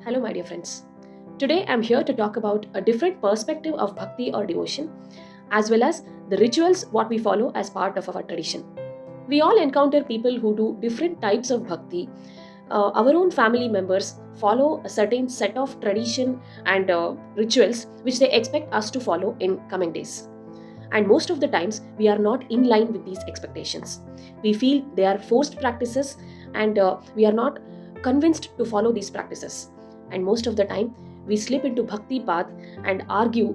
Hello, my dear friends. Today I'm here to talk about a different perspective of bhakti or devotion, as well as the rituals what we follow as part of our tradition. We all encounter people who do different types of bhakti. Our own family members follow a certain set of tradition and rituals which they expect us to follow in coming days. And most of the times, we are not in line with these expectations. We feel they are forced practices and we are not convinced to follow these practices. And most of the time, we slip into bhakti path and argue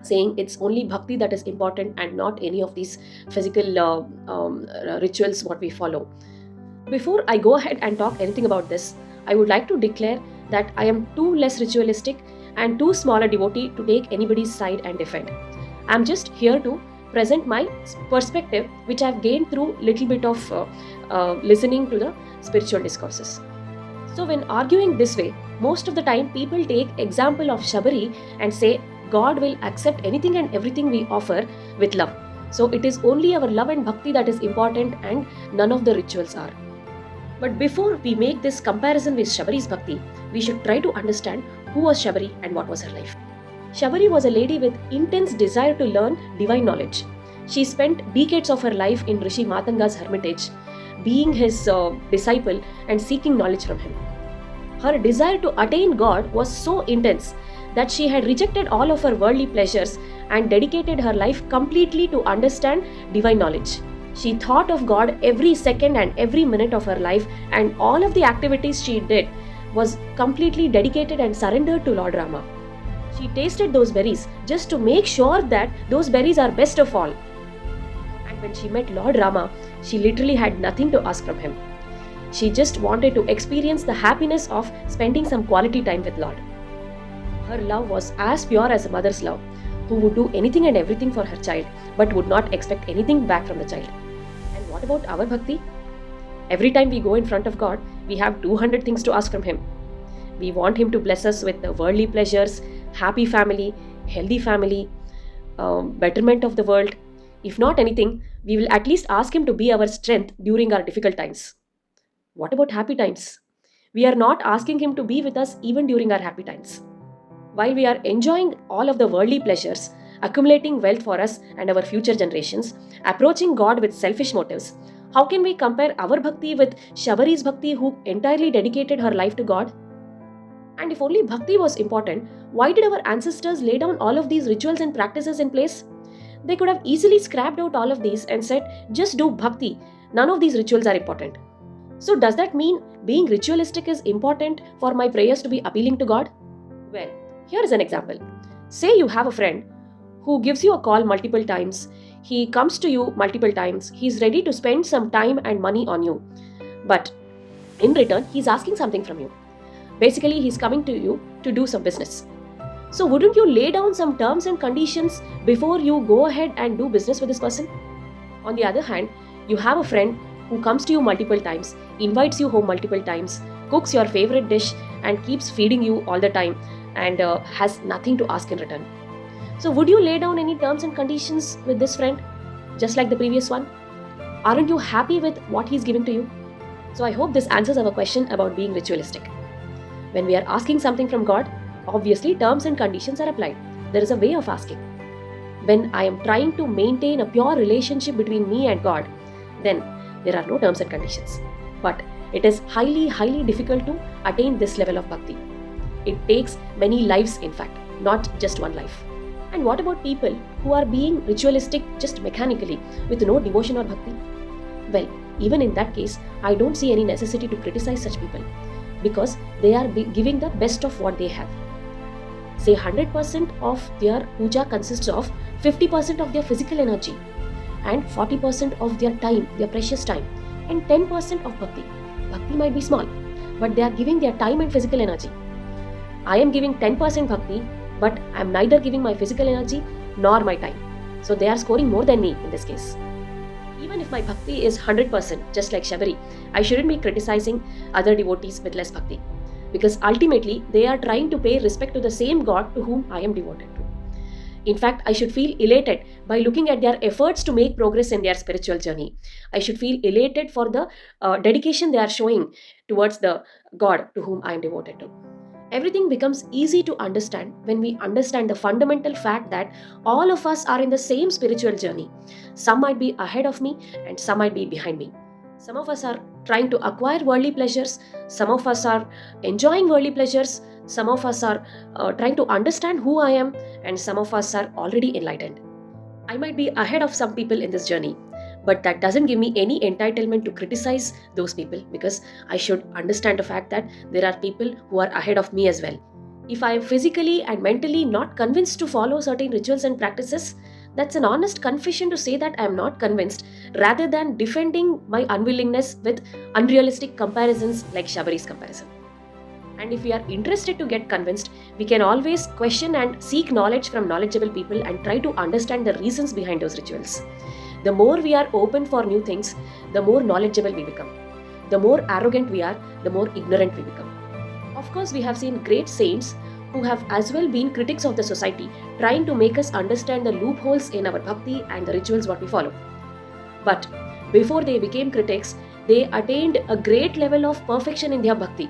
saying it's only bhakti that is important and not any of these physical rituals what we follow. Before I go ahead and talk anything about this, I would like to declare that I am too less ritualistic and too small a devotee to take anybody's side and defend. I'm just here to present my perspective, which I've gained through little bit of listening to the spiritual discourses. So when arguing this way, most of the time people take example of Shabari and say God will accept anything and everything we offer with love. So it is only our love and bhakti that is important and none of the rituals are. But before we make this comparison with Shabari's bhakti, we should try to understand who was Shabari and what was her life. Shabari was a lady with intense desire to learn divine knowledge. She spent decades of her life in Rishi Matanga's hermitage, being his disciple and seeking knowledge from him. Her desire to attain God was so intense that she had rejected all of her worldly pleasures and dedicated her life completely to understand divine knowledge. She thought of God every second and every minute of her life, and all of the activities she did was completely dedicated and surrendered to Lord Rama. She tasted those berries just to make sure that those berries are best of all. And when she met Lord Rama, she literally had nothing to ask from him. She just wanted to experience the happiness of spending some quality time with Lord. Her love was as pure as a mother's love, who would do anything and everything for her child, but would not expect anything back from the child. And what about our bhakti? Every time we go in front of God, we have 200 things to ask from Him. We want Him to bless us with the worldly pleasures, happy family, healthy family, betterment of the world. If not anything, we will at least ask Him to be our strength during our difficult times. What about happy times? We are not asking Him to be with us even during our happy times. While we are enjoying all of the worldly pleasures, accumulating wealth for us and our future generations, approaching God with selfish motives, how can we compare our bhakti with Shabari's bhakti, who entirely dedicated her life to God? And if only bhakti was important, why did our ancestors lay down all of these rituals and practices in place? They could have easily scrapped out all of these and said, just do bhakti. None of these rituals are important. So does that mean being ritualistic is important for my prayers to be appealing to God? Well, here is an example. Say you have a friend who gives you a call multiple times. He comes to you multiple times. He's ready to spend some time and money on you. But in return, he's asking something from you. Basically, he's coming to you to do some business. So wouldn't you lay down some terms and conditions before you go ahead and do business with this person? On the other hand, you have a friend who comes to you multiple times, invites you home multiple times, cooks your favorite dish and keeps feeding you all the time and has nothing to ask in return. So would you lay down any terms and conditions with this friend, just like the previous one? Aren't you happy with what he's giving to you? So I hope this answers our question about being ritualistic. When we are asking something from God, obviously terms and conditions are applied. There is a way of asking. When I am trying to maintain a pure relationship between me and God, then there are no terms and conditions. But it is highly difficult to attain this level of bhakti. It takes many lives, in fact, not just one life. And what about people who are being ritualistic just mechanically with no devotion or bhakti? Well, even in that case, I don't see any necessity to criticize such people, because they are giving the best of what they have. Say 100% of their puja consists of 50% of their physical energy and 40% of their time, their precious time, and 10% of bhakti. Bhakti might be small, but they are giving their time and physical energy. I am giving 10% bhakti, but I am neither giving my physical energy nor my time. So they are scoring more than me in this case. Even if my bhakti is 100%, just like Shabari, I shouldn't be criticizing other devotees with less bhakti, because ultimately they are trying to pay respect to the same God to whom I am devoted to. In fact, I should feel elated by looking at their efforts to make progress in their spiritual journey. I should feel elated for the dedication they are showing towards the God to whom I am devoted to. Everything becomes easy to understand when we understand the fundamental fact that all of us are in the same spiritual journey. Some might be ahead of me and some might be behind me. Some of us are trying to acquire worldly pleasures, some of us are enjoying worldly pleasures, some of us are trying to understand who I am, and some of us are already enlightened. I might be ahead of some people in this journey, but that doesn't give me any entitlement to criticize those people, because I should understand the fact that there are people who are ahead of me as well. If I am physically and mentally not convinced to follow certain rituals and practices, that's an honest confession to say that I am not convinced, rather than defending my unwillingness with unrealistic comparisons like Shabari's comparison. And if we are interested to get convinced, we can always question and seek knowledge from knowledgeable people and try to understand the reasons behind those rituals. The more we are open for new things, the more knowledgeable we become. The more arrogant we are, the more ignorant we become. Of course, we have seen great saints who have as well been critics of the society, trying to make us understand the loopholes in our bhakti and the rituals what we follow. But before they became critics, they attained a great level of perfection in their bhakti.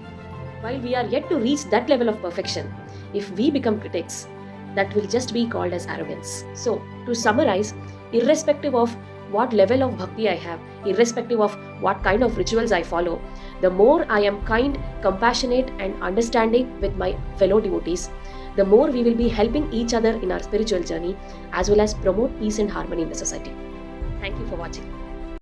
While we are yet to reach that level of perfection, if we become critics, that will just be called as arrogance. So, to summarize, irrespective of what level of bhakti I have, irrespective of what kind of rituals I follow, the more I am kind, compassionate, and understanding with my fellow devotees, the more we will be helping each other in our spiritual journey, as well as promote peace and harmony in the society. Thank you for watching.